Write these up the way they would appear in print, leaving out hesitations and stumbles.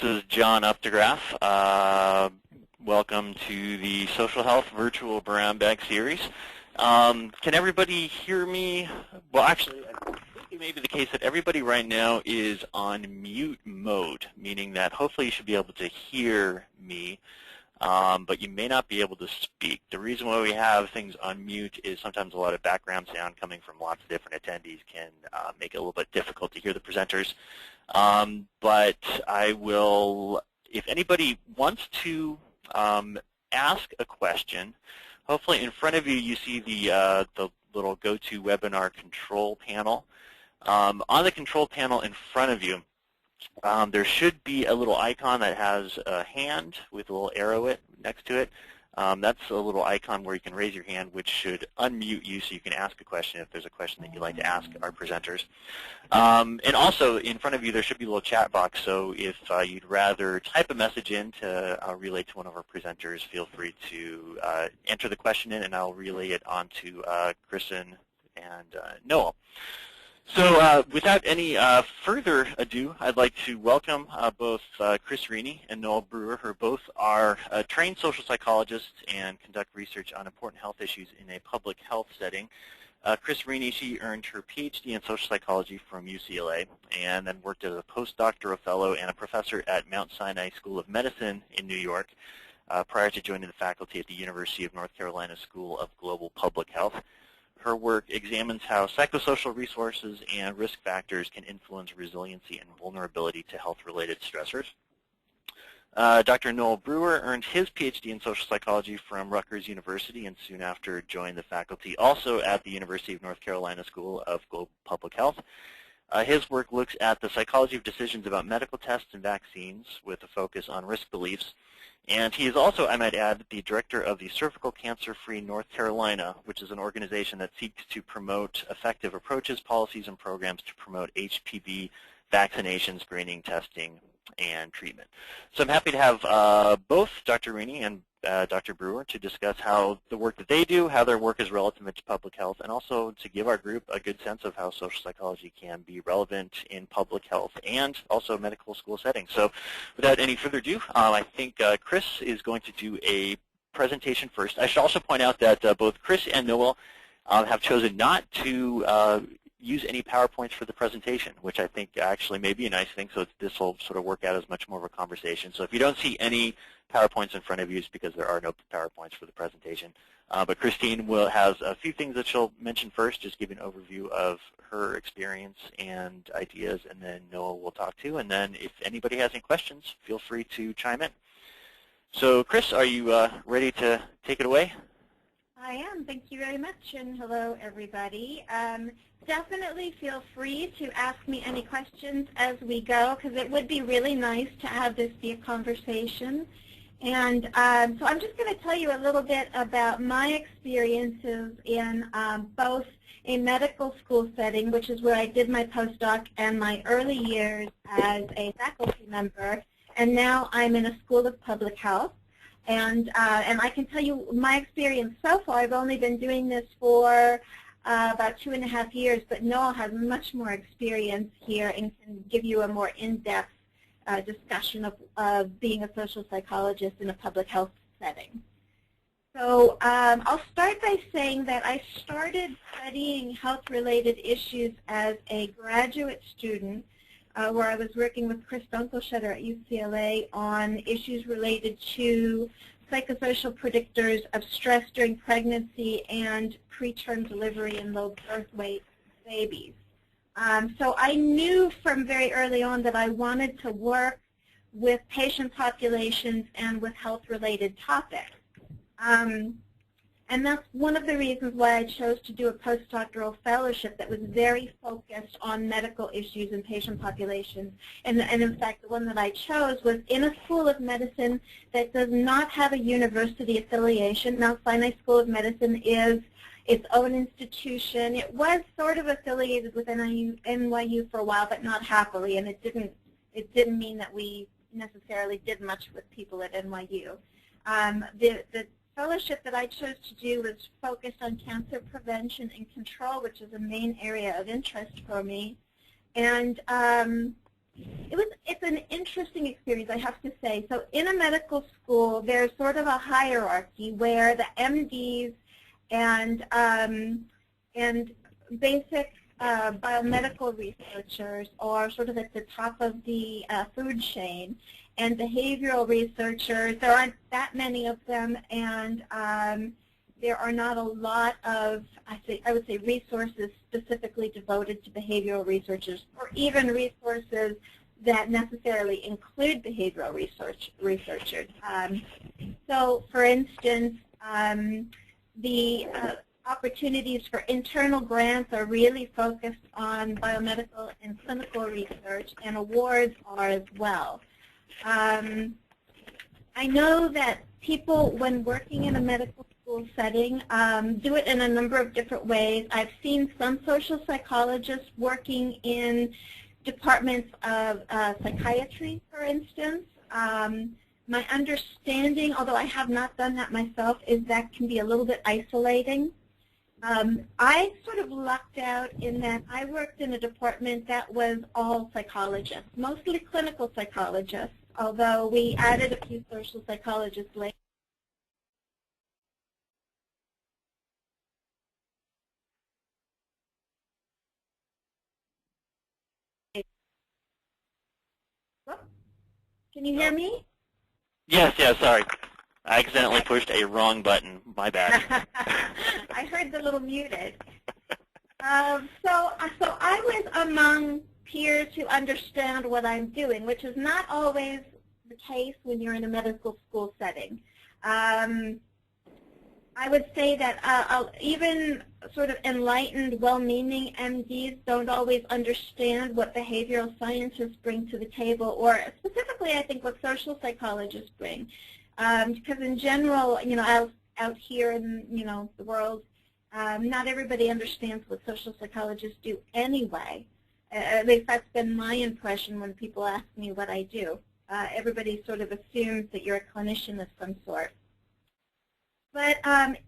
This is John Updegraff. Welcome to the Social Health Virtual Brown Bag Series. Can everybody hear me? Well, actually, I think it may be the case that everybody right now is on mute mode, meaning that hopefully you should be able to hear me, but you may not be able to speak. The reason why we have things on mute is sometimes a lot of background sound coming from lots of different attendees can make it a little bit difficult to hear the presenters. But I will, if anybody wants to ask a question, hopefully in front of you you see the little GoToWebinar control panel. On the control panel in front of you, there should be a little icon that has a hand with a little arrow next to it. That's a little icon where you can raise your hand, which should unmute you so you can ask a question if there's a question that you'd like to ask our presenters. And also, in front of you, there should be a little chat box, so if you'd rather type a message in to relay to one of our presenters, feel free to enter the question in, and I'll relay it on to Chris and Noel. So without any further ado, I'd like to welcome both Chris Rini and Noel Brewer, who both are trained social psychologists and conduct research on important health issues in a public health setting. Chris Rini, she earned her PhD in social psychology from UCLA and then worked as a postdoctoral fellow and a professor at Mount Sinai School of Medicine in New York prior to joining the faculty at the University of North Carolina School of Global Public Health. Her work examines how psychosocial resources and risk factors can influence resiliency and vulnerability to health-related stressors. Dr. Noel Brewer earned his PhD in social psychology from Rutgers University and soon after joined the faculty also at the University of North Carolina School of Global Public Health. His work looks at the psychology of decisions about medical tests and vaccines with a focus on risk beliefs. And he is also, I might add, the director of the Cervical Cancer-Free North Carolina, which is an organization that seeks to promote effective approaches, policies, and programs to promote HPV vaccination, screening, testing, and treatment. So I'm happy to have both Dr. Rini and Dr. Brewer to discuss how the work that they do, how their work is relative to public health, and also to give our group a good sense of how social psychology can be relevant in public health and also medical school settings. So without any further ado, I think Chris is going to do a presentation first. I should also point out that both Chris and Noel have chosen not to use any PowerPoints for the presentation, which I think actually may be a nice thing, so this will sort of work out as much more of a conversation. So if you don't see any PowerPoints in front of you, it's because there are no PowerPoints for the presentation. But Christine has a few things that she'll mention first, just give an overview of her experience and ideas, and then Noel will talk to, and then if anybody has any questions, feel free to chime in. So Chris, are you ready to take it away? I am. Thank you very much, and hello, everybody. Definitely feel free to ask me any questions as we go, because it would be really nice to have this be a conversation. And so I'm just going to tell you a little bit about my experiences in both a medical school setting, which is where I did my postdoc, and my early years as a faculty member, and now I'm in a school of public health. And I can tell you my experience so far. I've only been doing this for about 2.5 years, but Noel has much more experience here and can give you a more in-depth discussion of being a social psychologist in a public health setting. So I'll start by saying that I started studying health-related issues as a graduate student where I was working with Chris Dunkelstetter at UCLA on issues related to psychosocial predictors of stress during pregnancy and preterm delivery and low birth weight babies. So I knew from very early on that I wanted to work with patient populations and with health-related topics. And that's one of the reasons why I chose to do a postdoctoral fellowship that was very focused on medical issues and patient populations. And in fact, the one that I chose was in a school of medicine that does not have a university affiliation. Mount Sinai School of Medicine is its own institution. It was sort of affiliated with NYU for a while, but not happily, and it didn't mean that we necessarily did much with people at NYU. The fellowship that I chose to do was focused on cancer prevention and control, which is a main area of interest for me. And it it's an interesting experience, I have to say. So in a medical school, there's sort of a hierarchy where the MDs and basic biomedical researchers are sort of at the top of the food chain, and behavioral researchers, there aren't that many of them, and there are not a lot of, I would say, resources specifically devoted to behavioral researchers, or even resources that necessarily include behavioral researchers. So, for instance, the opportunities for internal grants are really focused on biomedical and clinical research, and awards are as well. I know that people, when working in a medical school setting, do it in a number of different ways. I've seen some social psychologists working in departments of psychiatry, for instance. My understanding, although I have not done that myself, is that can be a little bit isolating. I sort of lucked out in that I worked in a department that was all psychologists, mostly clinical psychologists, although we added a few social psychologists later. Can you hear me? Yes, sorry. I accidentally pushed a wrong button. My bad. I heard the little muted. So I was among peers who understand what I'm doing, which is not always the case when you're in a medical school setting. I would say that even sort of enlightened, well-meaning MDs don't always understand what behavioral scientists bring to the table, or specifically, I think, what social psychologists bring. Because in general, out here in the world, not everybody understands what social psychologists do anyway. At least that's been my impression when people ask me what I do. Everybody sort of assumes that you're a clinician of some sort. But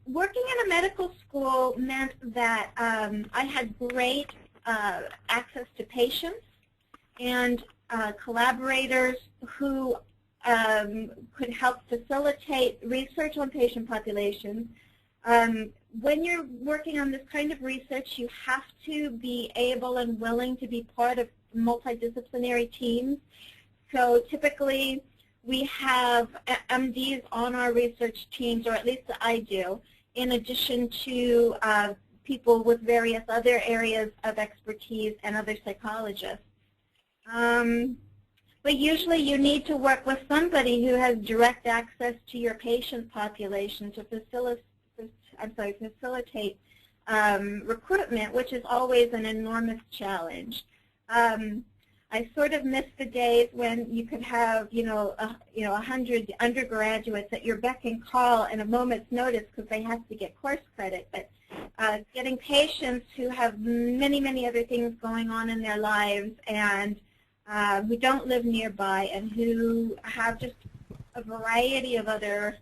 working in a medical school meant that I had great access to patients and collaborators who could help facilitate research on patient populations. When you're working on this kind of research, you have to be able and willing to be part of multidisciplinary teams. So typically, we have MDs on our research teams, or at least I do, in addition to people with various other areas of expertise and other psychologists. But usually you need to work with somebody who has direct access to your patient population to facilitate recruitment, which is always an enormous challenge. I sort of miss the days when you could have, 100 undergraduates at your beck and call in a moment's notice because they have to get course credit. But getting patients who have many, many other things going on in their lives and who don't live nearby and who have just a variety of other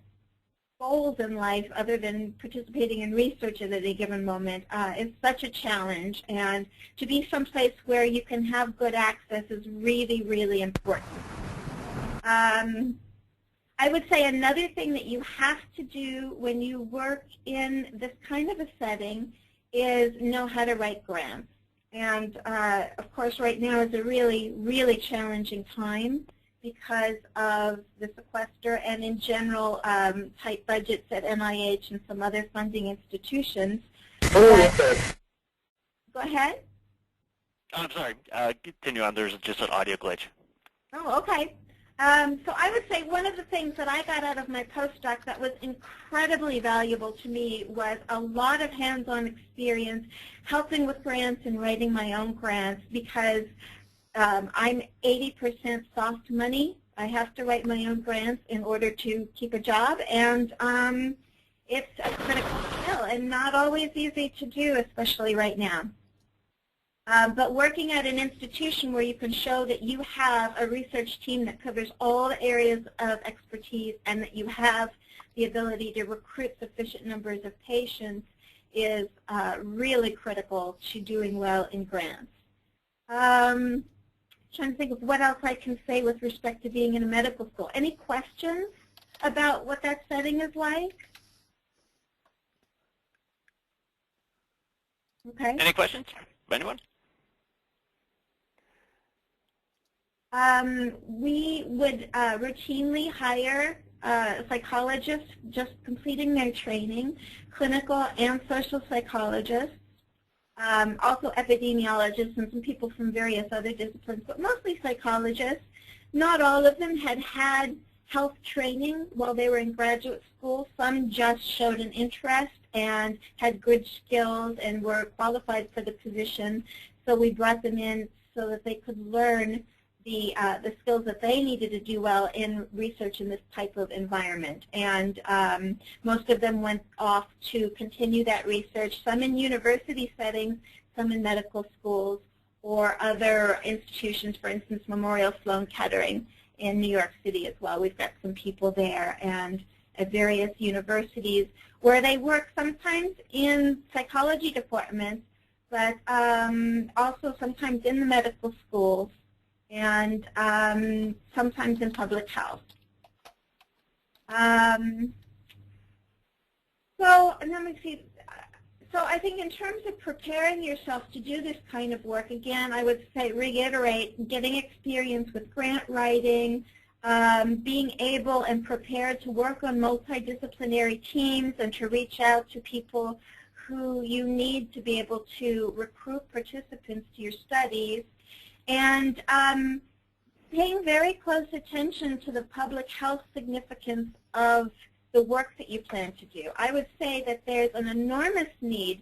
goals in life other than participating in research at any given moment is such a challenge. And to be someplace where you can have good access is really, really important. I would say another thing that you have to do when you work in this kind of a setting is know how to write grants. And of course, right now is a really, really challenging time because of the sequester and in general tight budgets at NIH and some other funding institutions. Go ahead. Oh, I'm sorry. Continue on. There's just an audio glitch. Oh, okay. So I would say one of the things that I got out of my postdoc that was incredibly valuable to me was a lot of hands-on experience helping with grants and writing my own grants because I'm 80% soft money. I have to write my own grants in order to keep a job, and it's a critical skill and not always easy to do, especially right now. But working at an institution where you can show that you have a research team that covers all the areas of expertise and that you have the ability to recruit sufficient numbers of patients is really critical to doing well in grants. trying to think of what else I can say with respect to being in a medical school. Any questions about what that setting is like? Okay. Any questions? Anyone? We would routinely hire psychologists just completing their training, clinical and social psychologists, also epidemiologists and some people from various other disciplines, but mostly psychologists. Not all of them had had health training while they were in graduate school. Some just showed an interest and had good skills and were qualified for the position. So we brought them in so that they could learn the skills that they needed to do well in research in this type of environment. And most of them went off to continue that research, some in university settings, some in medical schools or other institutions, for instance, Memorial Sloan Kettering in New York City as well. We've got some people there, and at various universities where they work sometimes in psychology departments, but also sometimes in the medical schools, and sometimes in public health. So let me see. So I think in terms of preparing yourself to do this kind of work, again, I would say reiterate getting experience with grant writing, being able and prepared to work on multidisciplinary teams and to reach out to people who you need to be able to recruit participants to your studies, and paying very close attention to the public health significance of the work that you plan to do. I would say that there's an enormous need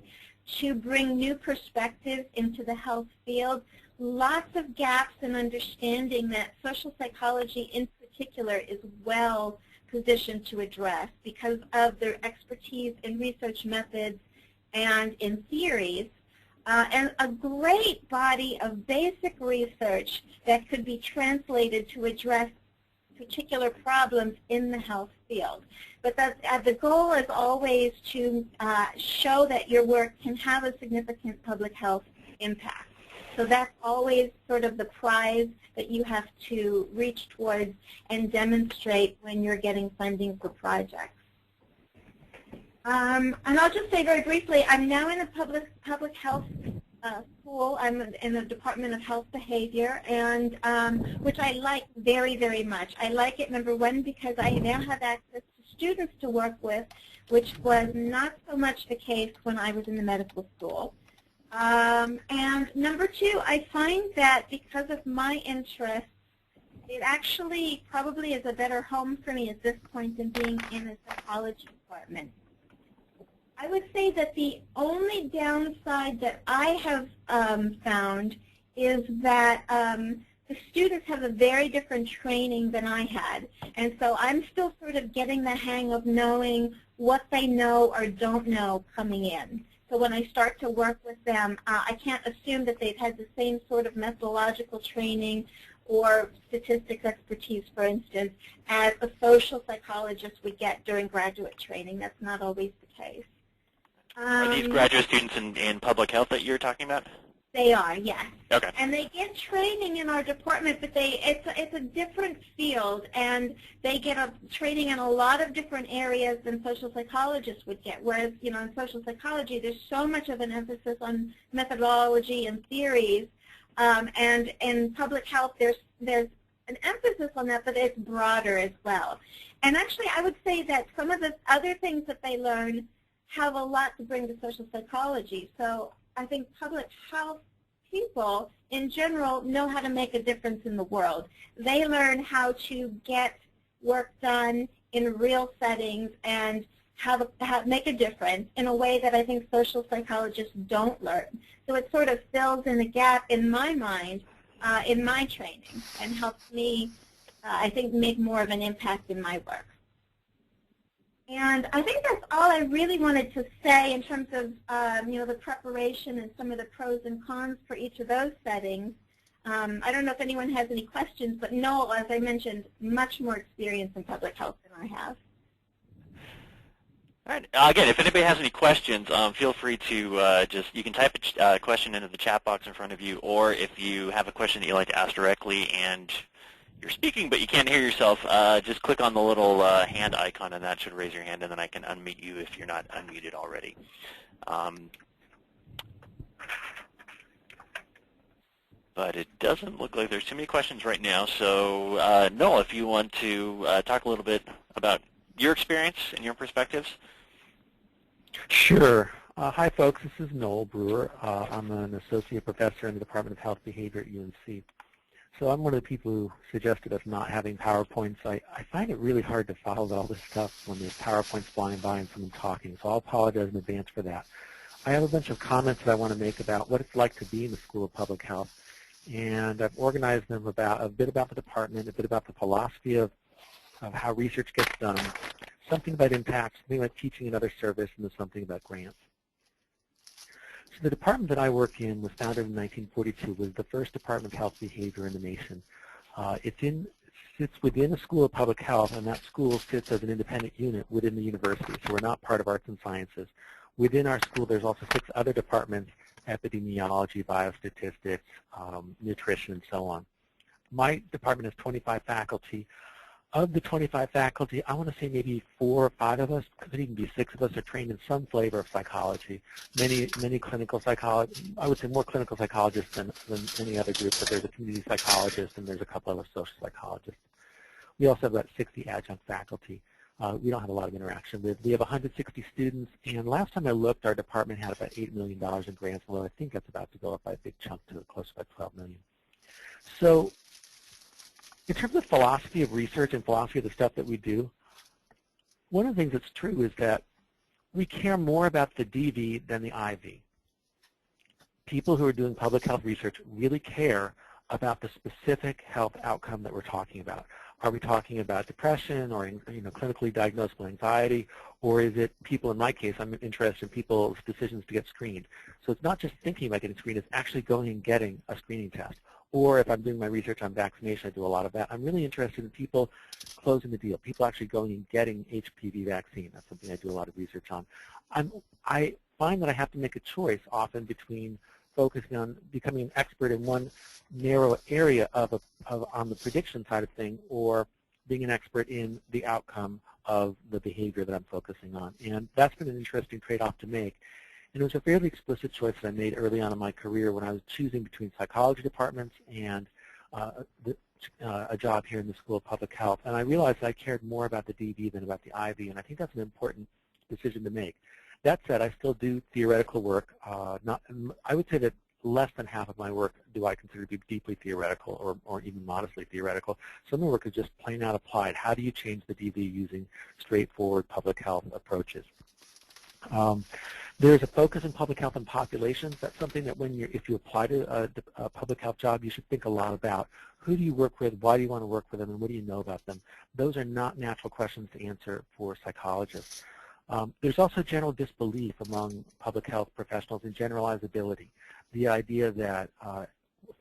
to bring new perspectives into the health field, lots of gaps in understanding that social psychology in particular is well positioned to address because of their expertise in research methods and in theories, and a great body of basic research that could be translated to address particular problems in the health field. But the goal is always to show that your work can have a significant public health impact. So that's always sort of the prize that you have to reach towards and demonstrate when you're getting funding for projects. And I'll just say very briefly, I'm now in a public health school. I'm in the Department of Health Behavior, and which I like very, very much. I like it, number one, because I now have access to students to work with, which was not so much the case when I was in the medical school. And number two, I find that because of my interests, it actually probably is a better home for me at this point than being in a psychology department. I would say that the only downside that I have found is that the students have a very different training than I had. And so I'm still sort of getting the hang of knowing what they know or don't know coming in. So when I start to work with them, I can't assume that they've had the same sort of methodological training or statistics expertise, for instance, as a social psychologist would get during graduate training. That's not always the case. Are these graduate students in public health that you're talking about? They are, yes. Okay. And they get training in our department, but it's a different field, and they get a training in a lot of different areas than social psychologists would get. Whereas, you know, in social psychology, there's so much of an emphasis on methodology and theories, and in public health, there's an emphasis on that, but it's broader as well. And actually, I would say that some of the other things that they learn have a lot to bring to social psychology. So I think public health people in general know how to make a difference in the world. They learn how to get work done in real settings and how to make a difference in a way that I think social psychologists don't learn. So it sort of fills in a gap in my mind, in my training, and helps me, I think, make more of an impact in my work. And I think that's all I really wanted to say in terms of you know, the preparation and some of the pros and cons for each of those settings. I don't know if anyone has any questions, but Noel, as I mentioned, much more experience in public health than I have. All right. Again, if anybody has any questions, feel free to you can type a question into the chat box in front of you, or if you have a question that you'd like to ask directly and you're speaking but you can't hear yourself, just click on the little hand icon, and that should raise your hand, and then I can unmute you if you're not unmuted already. But it doesn't look like there's too many questions right now. So, Noel, if you want to talk a little bit about your experience and your perspectives. Sure. Hi, folks. This is Noel Brewer. I'm an associate professor in the Department of Health Behavior at UNC. So I'm one of the people who suggested us not having PowerPoints. I find it really hard to follow all this stuff when there's PowerPoints flying by and someone talking, so I'll apologize in advance for that. I have a bunch of comments that I want to make about what it's like to be in the School of Public Health, and I've organized them about a bit about the department, a bit about the philosophy of how research gets done, something about impact, something about teaching and other service, and then something about grants. So the department that I work in was founded in 1942, was the first department of health behavior in the nation. It sits within the School of Public Health, and that school sits as an independent unit within the university, so we're not part of arts and sciences. Within our school, there's also 6 other departments: epidemiology, biostatistics, nutrition, and so on. My department has 25 faculty. Of the 25 faculty, I want to say maybe 4 or 5 of us, could even be 6 of us, are trained in some flavor of psychology. Many clinical psychologists, I would say more clinical psychologists than any other group, but there's a community psychologist and there's a couple of us social psychologists. We also have about 60 adjunct faculty. We don't have a lot of interaction with. We have 160 students, and last time I looked, our department had about $8 million in grants, although I think that's about to go up by a big chunk to close to about $12 million. So in terms of philosophy of research and philosophy of the stuff that we do, one of the things that's true is that we care more about the DV than the IV. People who are doing public health research really care about the specific health outcome that we're talking about. Are we talking about depression or clinically diagnosable anxiety, or is it people, in my case, I'm interested in people's decisions to get screened. So it's not just thinking about getting screened, it's actually going and getting a screening test. Or if I'm doing my research on vaccination, I do a lot of that. I'm really interested in people closing the deal, people actually going and getting HPV vaccine. That's something I do a lot of research on. I find that I have to make a choice often between focusing on becoming an expert in one narrow area on the prediction side of things, or being an expert in the outcome of the behavior that I'm focusing on. And that's been an interesting trade-off to make. And it was a fairly explicit choice that I made early on in my career when I was choosing between psychology departments and a job here in the School of Public Health. And I realized I cared more about the DV than about the IV, and I think that's an important decision to make. That said, I still do theoretical work. I would say that less than half of my work do I consider to be deeply theoretical or even modestly theoretical. Some of the work is just plain out applied. How do you change the DV using straightforward public health approaches? There's a focus in public health on populations. That's something that if you apply to a public health job, you should think a lot about. Who do you work with? Why do you want to work with them? And what do you know about them? Those are not natural questions to answer for psychologists. There's also general disbelief among public health professionals in generalizability. The idea that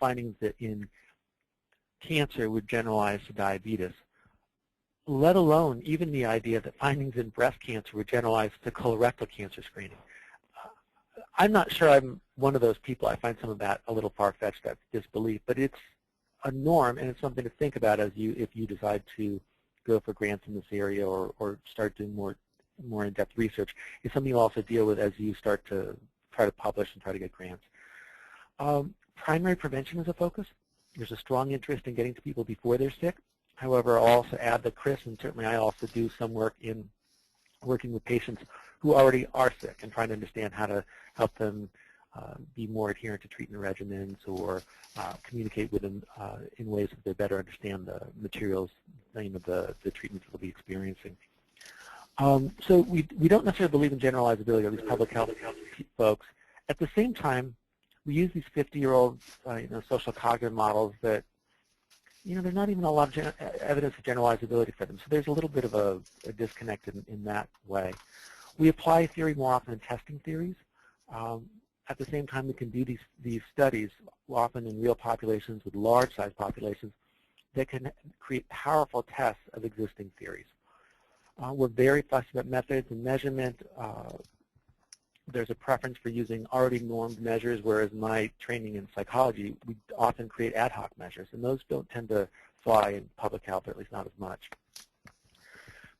findings that in cancer would generalize to diabetes, let alone even the idea that findings in breast cancer would generalize to colorectal cancer screening. I'm not sure I'm one of those people. I find some of that a little far-fetched, that disbelief, but it's a norm, and it's something to think about if you decide to go for grants in this area or start doing more in-depth research. It's something you also deal with as you start to try to publish and try to get grants. Primary prevention is a focus. There's a strong interest in getting to people before they're sick. However, I'll also add that Chris, and certainly I also do some work in working with patients who already are sick and trying to understand how to help them be more adherent to treatment regimens or communicate with them in ways that they better understand the materials, the treatments they'll be experiencing. So we don't necessarily believe in generalizability, or these public health folks. At the same time, we use these 50-year-old social cognitive models that there's not even a lot of evidence of generalizability for them. So there's a little bit of a disconnect in that way. We apply theory more often in testing theories. At the same time, we can do these studies often in real populations with large-sized populations that can create powerful tests of existing theories. We're very fussy about methods and measurement. There's a preference for using already normed measures, whereas in my training in psychology, we often create ad hoc measures, and those don't tend to fly in public health, or at least not as much.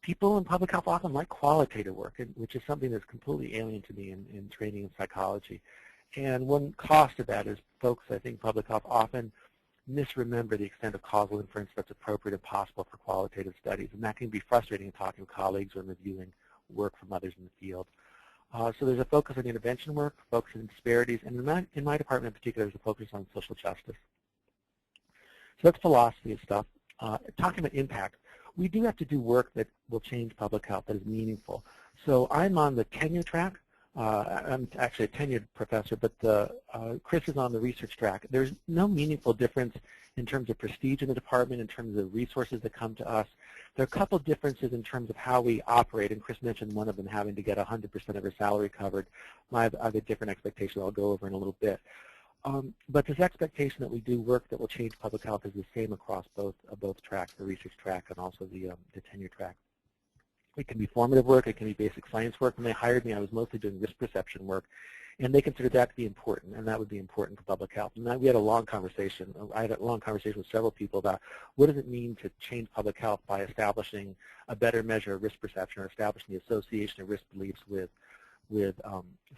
People in public health often like qualitative work, which is something that's completely alien to me in training in psychology. And one cost of that is folks, I think, public health often misremember the extent of causal inference that's appropriate and possible for qualitative studies, and that can be frustrating in talking to colleagues or reviewing work from others in the field. So there's a focus on intervention work, focus on disparities, and in my department in particular, there's a focus on social justice. So that's philosophy of stuff. Talking about impact, we do have to do work that will change public health, that is meaningful. So I'm on the tenure track. I'm actually a tenured professor, but Chris is on the research track. There's no meaningful difference in terms of prestige in the department, in terms of resources that come to us. There are a couple differences in terms of how we operate, and Chris mentioned one of them, having to get 100% of her salary covered. I have a different expectation I'll go over in a little bit. But this expectation that we do work that will change public health is the same across both tracks, the research track and also the tenure track. It can be formative work, it can be basic science work. When they hired me, I was mostly doing risk perception work, and they considered that to be important, and that would be important for public health. And we had a long conversation. I had a long conversation with several people about what does it mean to change public health by establishing a better measure of risk perception or establishing the association of risk beliefs with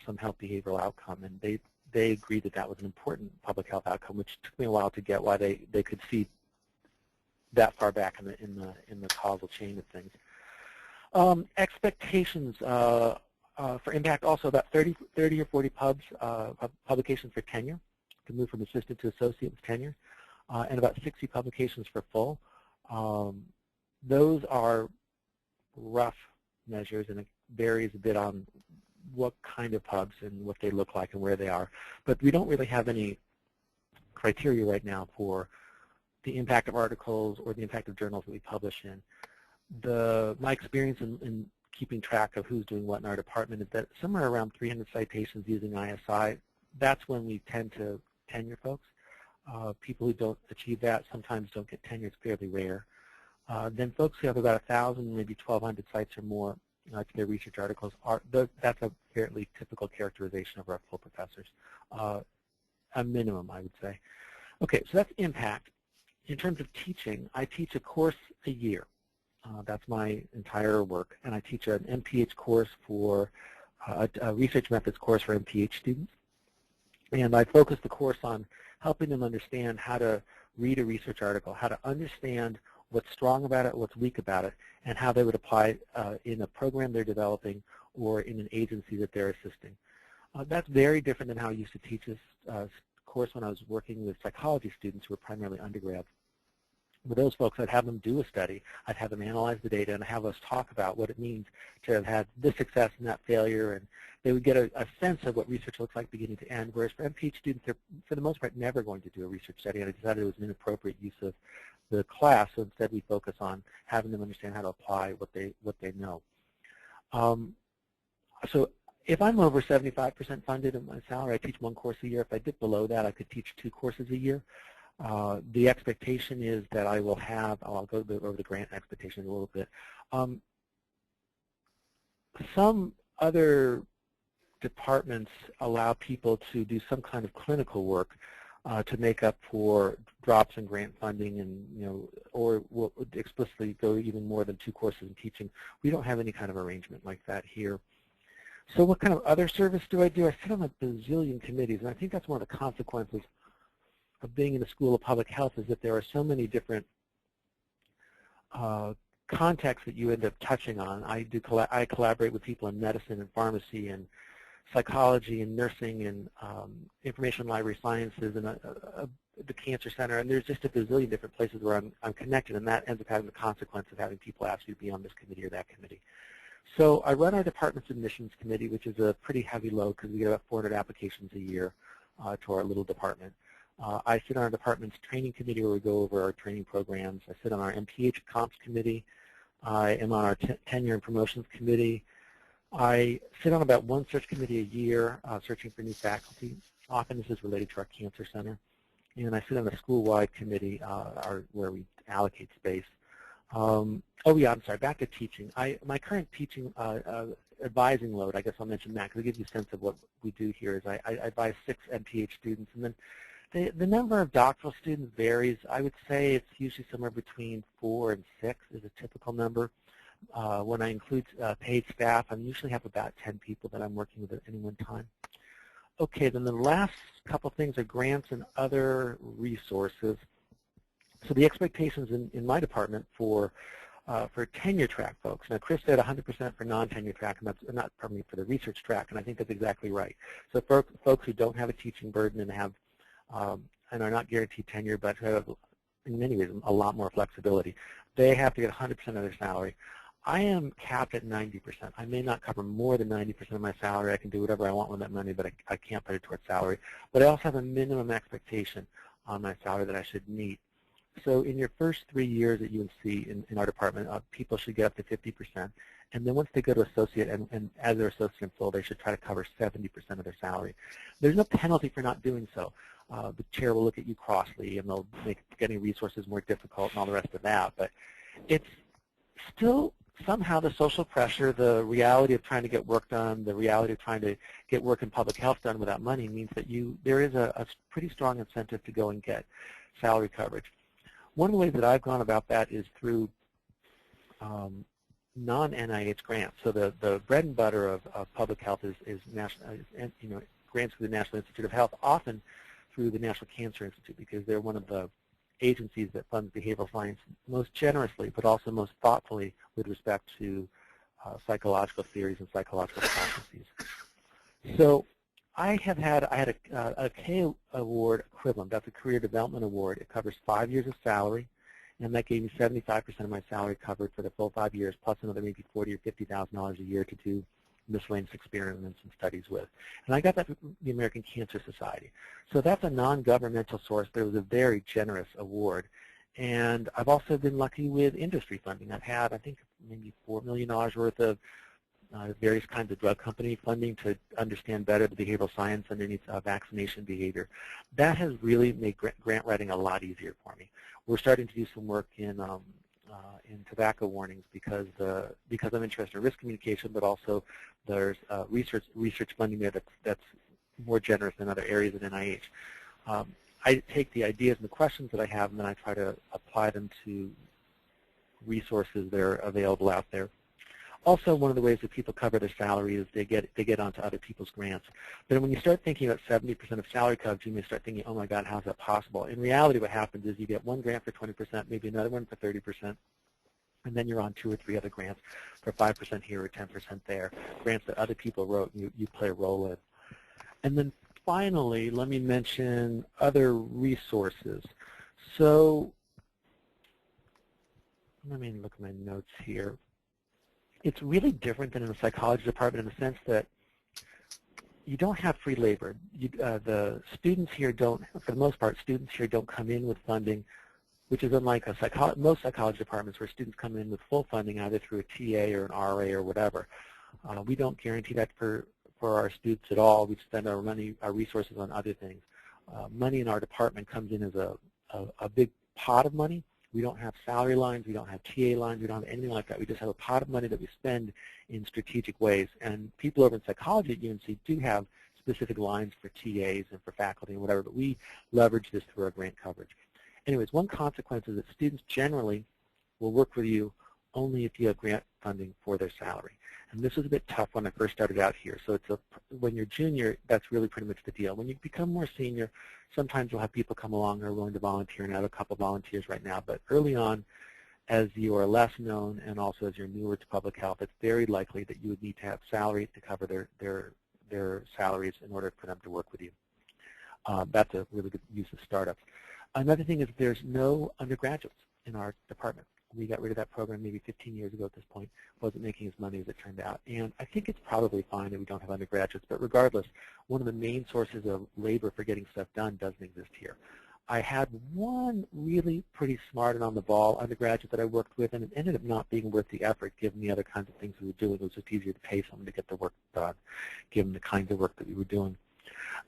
some health behavioral outcome. And they agreed that that was an important public health outcome, which took me a while to get why they could see that far back in the causal chain of things. Expectations for impact, also about 30 or 40 publications for tenure, to move from assistant to associate with tenure, and about 60 publications for full. Those are rough measures, and it varies a bit on what kind of pubs and what they look like and where they are. But we don't really have any criteria right now for the impact of articles or the impact of journals that we publish in. My experience in keeping track of who's doing what in our department is that somewhere around 300 citations using ISI, that's when we tend to tenure folks. People who don't achieve that sometimes don't get tenure. It's fairly rare. Then folks who have about 1,000, maybe 1,200 sites or more to their research articles, that's a fairly typical characterization of our full professors, a minimum, I would say. Okay, so that's impact. In terms of teaching, I teach a course a year. That's my entire work, and I teach an MPH course for a research methods course for MPH students. And I focus the course on helping them understand how to read a research article, how to understand what's strong about it, what's weak about it, and how they would apply in a program they're developing or in an agency that they're assisting. That's very different than how I used to teach this course when I was working with psychology students who were primarily undergrads. With those folks, I'd have them do a study, I'd have them analyze the data, and have us talk about what it means to have had this success and that failure, and they would get a sense of what research looks like beginning to end, whereas for MPH students, they're, for the most part, never going to do a research study, and I decided it was an inappropriate use of the class, so instead we focus on having them understand how to apply what they know. So if I'm over 75% funded in my salary, I teach one course a year. If I dip below that, I could teach 2 courses a year. The expectation is that I will have, I'll go over the grant expectations a little bit. Some other departments allow people to do some kind of clinical work to make up for drops in grant funding, and or will explicitly go even more than 2 courses in teaching. We don't have any kind of arrangement like that here. So what kind of other service do? I sit on a bazillion committees, and I think that's one of the consequences of being in the School of Public Health, is that there are so many different contexts that you end up touching on. I collaborate with people in medicine and pharmacy and psychology and nursing and information library sciences and the cancer center, and there's just a bazillion different places where I'm connected, and that ends up having the consequence of having people ask you to be on this committee or that committee. So I run our department's admissions committee, which is a pretty heavy load because we get about 400 applications a year to our little department. I sit on our department's training committee where we go over our training programs. I sit on our MPH comps committee. I am on our tenure and promotions committee. I sit on about 1 search committee a year, searching for new faculty. Often this is related to our cancer center. And I sit on a school-wide committee where we allocate space. Oh yeah, I'm sorry, back to teaching. My current teaching advising load, I guess I'll mention that because it gives you a sense of what we do here, is I advise 6 MPH students, and then the number of doctoral students varies. I would say it's usually somewhere between 4 and 6 is a typical number. When I include paid staff, I usually have about 10 people that I'm working with at any one time. Okay, then the last couple things are grants and other resources. So the expectations in my department for tenure track folks. Now, Chris said 100% for non-tenure track, and that's not, pardon me, for the research track, and I think that's exactly right. So for folks who don't have a teaching burden and have and are not guaranteed tenure, but have, in many ways, a lot more flexibility, they have to get 100% of their salary. I am capped at 90%. I may not cover more than 90% of my salary. I can do whatever I want with that money, but I can't put it towards salary. But I also have a minimum expectation on my salary that I should meet. So in your first 3 years at UNC in our department, people should get up to 50%. And then once they go to associate, and as their associate in full, they should try to cover 70% of their salary. There's no penalty for not doing so. The chair will look at you crossly, and they'll make getting resources more difficult and all the rest of that. But it's still somehow the social pressure, the reality of trying to get work done, the reality of trying to get work in public health done without money means that there is a pretty strong incentive to go and get salary coverage. One of the ways that I've gone about that is through non-NIH grants. So the bread and butter of public health is national, grants through the National Institute of Health, often through the National Cancer Institute, because they're one of the agencies that funds behavioral science most generously, but also most thoughtfully with respect to psychological theories and psychological processes. So I had a K award equivalent. That's a career development award. It covers 5 years of salary, and that gave me 75% of my salary covered for the full 5 years, plus another maybe $40,000 or $50,000 a year to do miscellaneous experiments and studies with. And I got that from the American Cancer Society. So that's a non-governmental source, but it was a very generous award. And I've also been lucky with industry funding. I've had, I think, maybe $4 million worth of various kinds of drug company funding to understand better the behavioral science underneath vaccination behavior. That has really made grant writing a lot easier for me. We're starting to do some work in tobacco warnings because I'm interested in risk communication, but also there's research funding there that's more generous than other areas of NIH. I take the ideas and the questions that I have, and then I try to apply them to resources that are available out there. Also, one of the ways that people cover their salary is they get onto other people's grants. But when you start thinking about 70% of salary coverage, you may start thinking, oh my God, how's that possible? In reality, what happens is you get one grant for 20%, maybe another one for 30%, and then you're on 2 or 3 other grants for 5% here or 10% there, grants that other people wrote and you play a role in. And then finally, let me mention other resources. So let me look at my notes here. It's really different than in the psychology department in the sense that you don't have free labor. The students here don't, for the most part, students here don't come in with funding, which is unlike most psychology departments where students come in with full funding either through a TA or an RA or whatever. We don't guarantee that for our students at all. We spend our money, our resources on other things. Money in our department comes in as a big pot of money. We don't have salary lines, we don't have TA lines, we don't have anything like that. We just have a pot of money that we spend in strategic ways. And people over in psychology at UNC do have specific lines for TAs and for faculty and whatever, but we leverage this through our grant coverage. Anyways, one consequence is that students generally will work with you only if you have grant funding for their salary. And this was a bit tough when I first started out here. So when you're junior, that's really pretty much the deal. When you become more senior, sometimes you'll have people come along who are willing to volunteer, and I have a couple volunteers right now. But early on, as you are less known and also as you're newer to public health, it's very likely that you would need to have salary to cover their salaries in order for them to work with you. That's a really good use of startups. Another thing is there's no undergraduates in our department. We got rid of that program maybe 15 years ago at this point. Wasn't making as money as it turned out. And I think it's probably fine that we don't have undergraduates, but regardless, one of the main sources of labor for getting stuff done doesn't exist here. I had one really pretty smart and on-the-ball undergraduate that I worked with, and it ended up not being worth the effort given the other kinds of things we were doing. It was just easier to pay someone to get the work done, given the kinds of work that we were doing.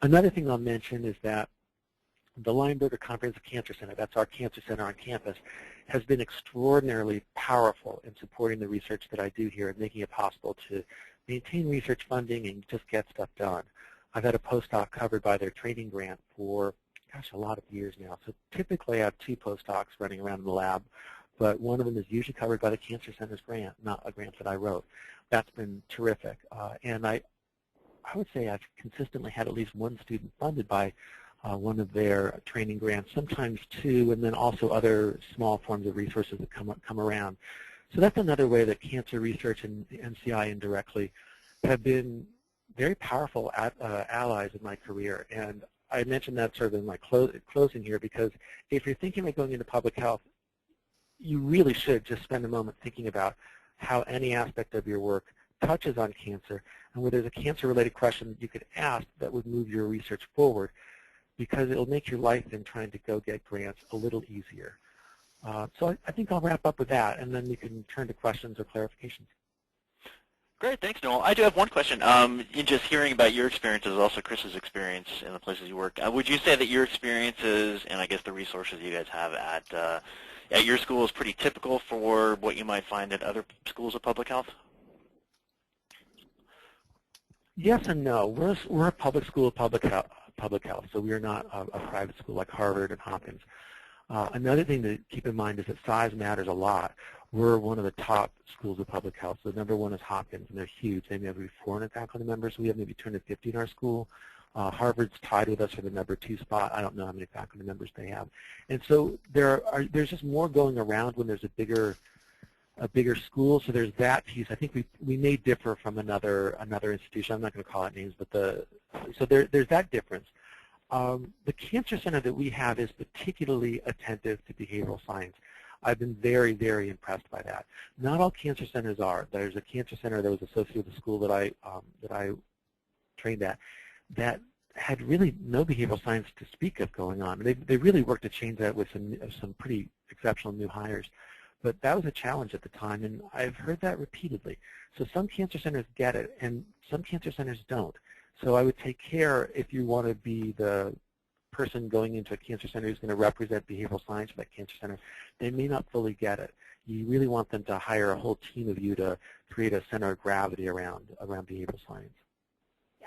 Another thing I'll mention is that the Lineberger Comprehensive Cancer Center, that's our cancer center on campus, has been extraordinarily powerful in supporting the research that I do here and making it possible to maintain research funding and just get stuff done. I've had a postdoc covered by their training grant for, gosh, a lot of years now. So typically I have 2 postdocs running around in the lab, but one of them is usually covered by the Cancer Center's grant, not a grant that I wrote. That's been terrific. And I would say I've consistently had at least 1 student funded by one of their training grants, sometimes 2, and then also other small forms of resources that come around. So that's another way that cancer research and the NCI indirectly have been very powerful allies in my career. And I mentioned that sort of in my closing here because if you're thinking about going into public health, you really should just spend a moment thinking about how any aspect of your work touches on cancer and whether there's a cancer-related question you could ask that would move your research forward, because it'll make your life in trying to go get grants a little easier. So I think I'll wrap up with that, and then we can turn to questions or clarifications. Great, thanks, Noel. I do have one question. In just hearing about your experiences, also Chris's experience in the places you work, would you say that your experiences and I guess the resources you guys have at your school is pretty typical for what you might find at other schools of public health? Yes and no. We're a public school of public health, so we are not a private school like Harvard and Hopkins. Another thing to keep in mind is that size matters a lot. We're one of the top schools of public health. So number 1 is Hopkins, and they're huge. They have maybe 400 faculty members. We have maybe 250 in our school. Harvard's tied with us for the number 2 spot. I don't know how many faculty members they have. And so there's just more going around when there's a bigger school. So there's that piece. I think we may differ from another institution. I'm not going to call it names, but so there's that difference. The cancer center that we have is particularly attentive to behavioral science. I've been very, very impressed by that. Not all cancer centers are. There's a cancer center that was associated with the school that I trained at that had really no behavioral science to speak of going on. They really worked to change that with some pretty exceptional new hires. But that was a challenge at the time, and I've heard that repeatedly. So some cancer centers get it, and some cancer centers don't. So I would take care if you want to be the person going into a cancer center who's going to represent behavioral science for that cancer center. They may not fully get it. You really want them to hire a whole team of you to create a center of gravity around behavioral science.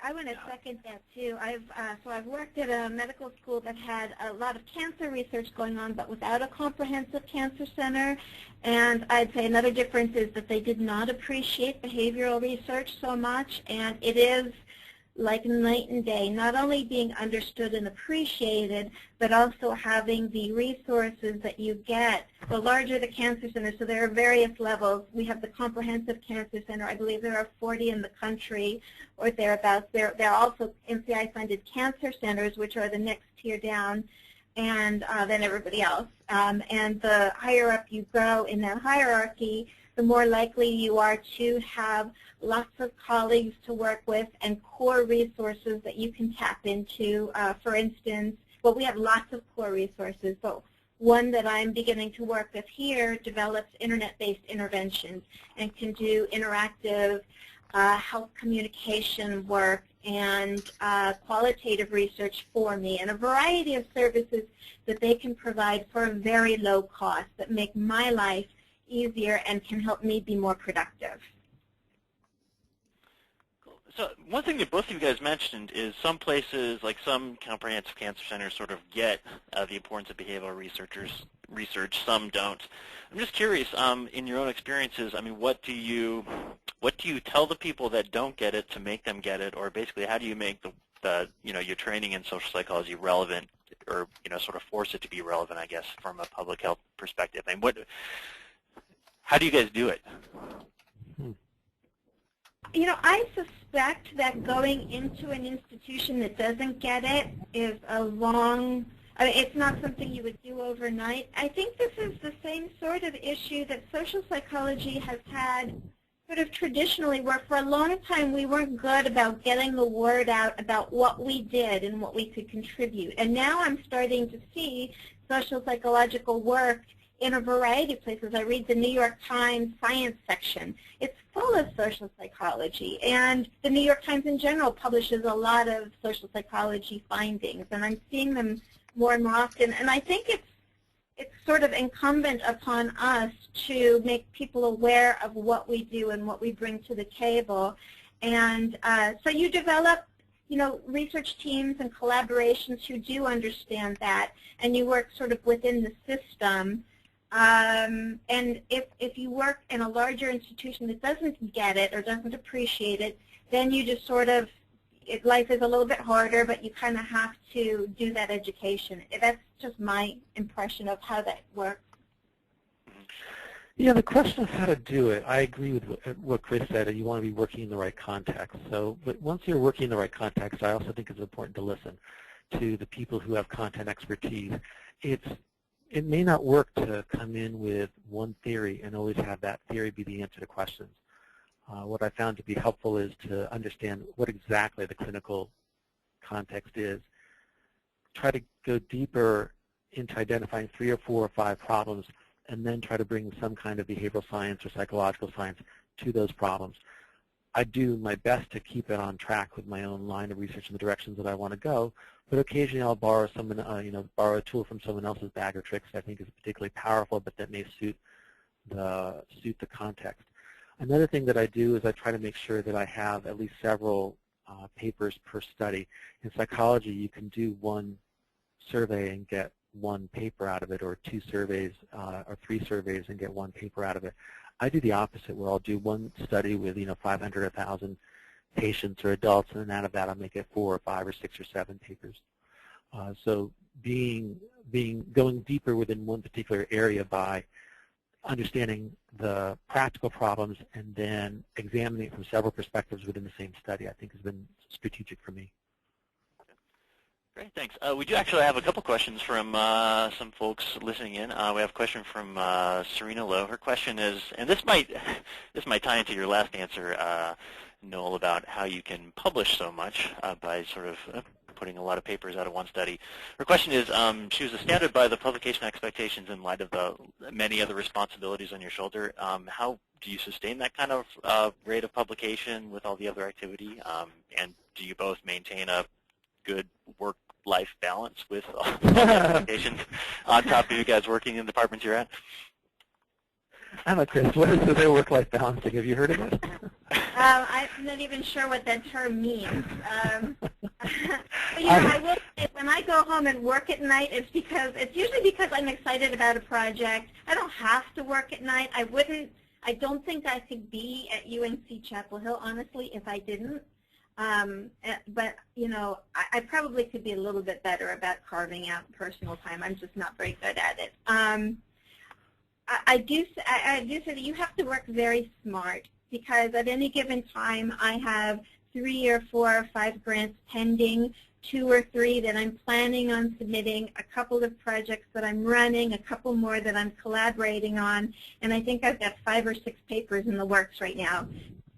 I want to second that too. I've worked at a medical school that had a lot of cancer research going on, but without a comprehensive cancer center. And I'd say another difference is that they did not appreciate behavioral research so much, and it is like night and day, not only being understood and appreciated, but also having the resources that you get. The larger the cancer center, so there are various levels. We have the Comprehensive Cancer Center. I believe there are 40 in the country or thereabouts. There are also NCI-funded cancer centers, which are the next tier down, and then everybody else. And the higher up you go in that hierarchy, the more likely you are to have lots of colleagues to work with and core resources that you can tap into. For instance, well, we have lots of core resources, but one that I'm beginning to work with here develops internet-based interventions and can do interactive health communication work and qualitative research for me, and a variety of services that they can provide for a very low cost that make my life easier and can help me be more productive. So one thing that both of you guys mentioned is some places, like some comprehensive cancer centers, sort of get the importance of behavioral research. Some don't. I'm just curious, in your own experiences, I mean, what do you tell the people that don't get it to make them get it, or basically, how do you make your training in social psychology relevant, or sort of force it to be relevant, I guess, from a public health perspective? I mean, how do you guys do it? I suspect that going into an institution that doesn't get it is it's not something you would do overnight. I think this is the same sort of issue that social psychology has had sort of traditionally, where for a long time we weren't good about getting the word out about what we did and what we could contribute. And now I'm starting to see social psychological work in a variety of places. I read the New York Times science section. It's full of social psychology, and the New York Times in general publishes a lot of social psychology findings, and I'm seeing them more and more often. And I think it's sort of incumbent upon us to make people aware of what we do and what we bring to the table. And so you develop, research teams and collaborations who do understand that, and you work sort of within the system. And if you work in a larger institution that doesn't get it or doesn't appreciate it, then you just sort of, life is a little bit harder, but you kind of have to do that education. That's just my impression of how that works. Yeah, the question of how to do it, I agree with what Chris said. You want to be working in the right context. So, but once you're working in the right context, I also think it's important to listen to the people who have content expertise. It may not work to come in with one theory and always have that theory be the answer to questions. What I found to be helpful is to understand what exactly the clinical context is. Try to go deeper into identifying 3 or 4 or 5 problems, and then try to bring some kind of behavioral science or psychological science to those problems. I do my best to keep it on track with my own line of research and the directions that I want to go, but occasionally I'll borrow borrow a tool from someone else's bag of tricks that I think is particularly powerful, but that may suit the context. Another thing that I do is I try to make sure that I have at least several papers per study. In psychology, you can do one survey and get one paper out of it, or 2 surveys or 3 surveys and get one paper out of it. I do the opposite, where I'll do one study with 500 or 1,000 patients or adults, and then out of that I'll make it 4 or 5 or 6 or 7 papers. So going deeper within one particular area by understanding the practical problems and then examining it from several perspectives within the same study, I think has been strategic for me. Great, thanks. We do actually have a couple questions from some folks listening in. We have a question from Serena Lowe. Her question is, and this might tie into your last answer, Noel, about how you can publish so much by sort of putting a lot of papers out of one study. Her question is, she was astounded by the publication expectations in light of the many other responsibilities on your shoulder. How do you sustain that kind of rate of publication with all the other activity? And do you both maintain a good work-life balance with all the expectations on top of you guys working in the departments you're at? I don't know, Chris, what is the work-life balancing? Have you heard of it? I'm not even sure what that term means. But I will say, when I go home and work at night, it's usually because I'm excited about a project. I don't have to work at night. I don't think I could be at UNC Chapel Hill, honestly, if I didn't. But I probably could be a little bit better about carving out personal time. I'm just not very good at it. I do say that you have to work very smart, because at any given time I have 3 or 4 or 5 grants pending, 2 or 3 that I'm planning on submitting, a couple of projects that I'm running, a couple more that I'm collaborating on, and I think I've got 5 or 6 papers in the works right now.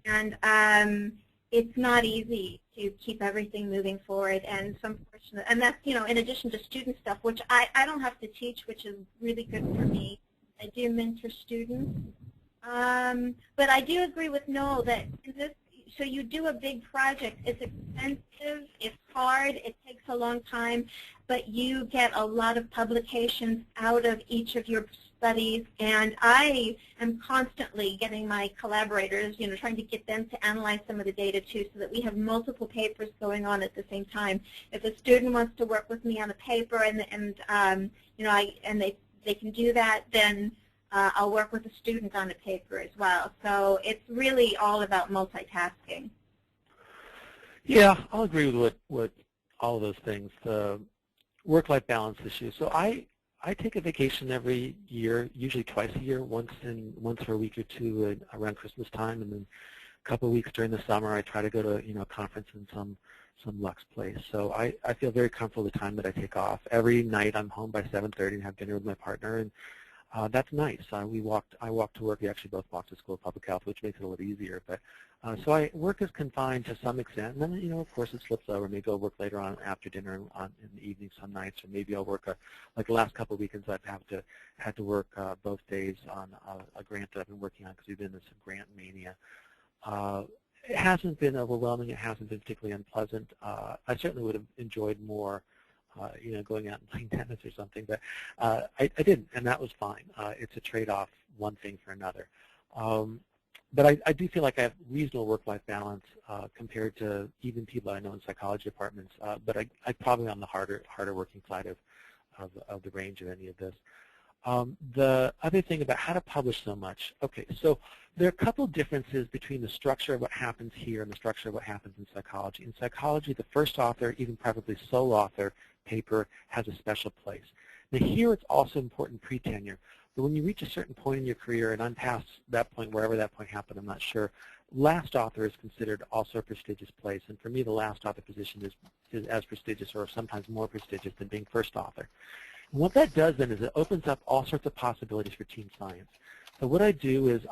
And it's not easy to keep everything moving forward, and that's in addition to student stuff, which I don't have to teach, which is really good for me. I do mentor students, but I do agree with Noel that so you do a big project. It's expensive, it's hard, it takes a long time, but you get a lot of publications out of each of your studies, and I am constantly getting my collaborators, trying to get them to analyze some of the data too, so that we have multiple papers going on at the same time. If a student wants to work with me on a paper and they can do that, then I'll work with a student on a paper as well. So it's really all about multitasking. Yeah, I'll agree with what all of those things. The work-life balance issue. So I take a vacation every year, usually twice a year, once for a week or 2 around Christmas time, and then a couple of weeks during the summer. I try to go to a conference in some Lux place. So I feel very comfortable with the time that I take off. Every night I'm home by 7:30 and have dinner with my partner, and that's nice. I walk to work. We actually both walk to School of Public Health, which makes it a little easier. But so work is confined to some extent, and then of course it slips over. Maybe I'll work later on after dinner in the evening some nights, or maybe I'll work like the last couple of weekends I've had to work both days on a grant that I've been working on, because we've been in some grant mania. It hasn't been overwhelming. It hasn't been particularly unpleasant. I certainly would have enjoyed more going out and playing tennis or something. But I didn't, and that was fine. It's a trade-off, one thing for another. But I do feel like I have reasonable work-life balance compared to even people I know in psychology departments. But I'm probably on the harder working side of the range of any of this. The other thing about how to publish so much. Okay, so there are a couple differences between the structure of what happens here and the structure of what happens in psychology. In psychology, the first author, even preferably sole author paper, has a special place. Now here it's also important pre-tenure. But when you reach a certain point in your career, and I'm past that point, wherever that point happened, I'm not sure, last author is considered also a prestigious place. And for me, the last author position is as prestigious or sometimes more prestigious than being first author. And what that does then is it opens up all sorts of possibilities for team science. So what I do is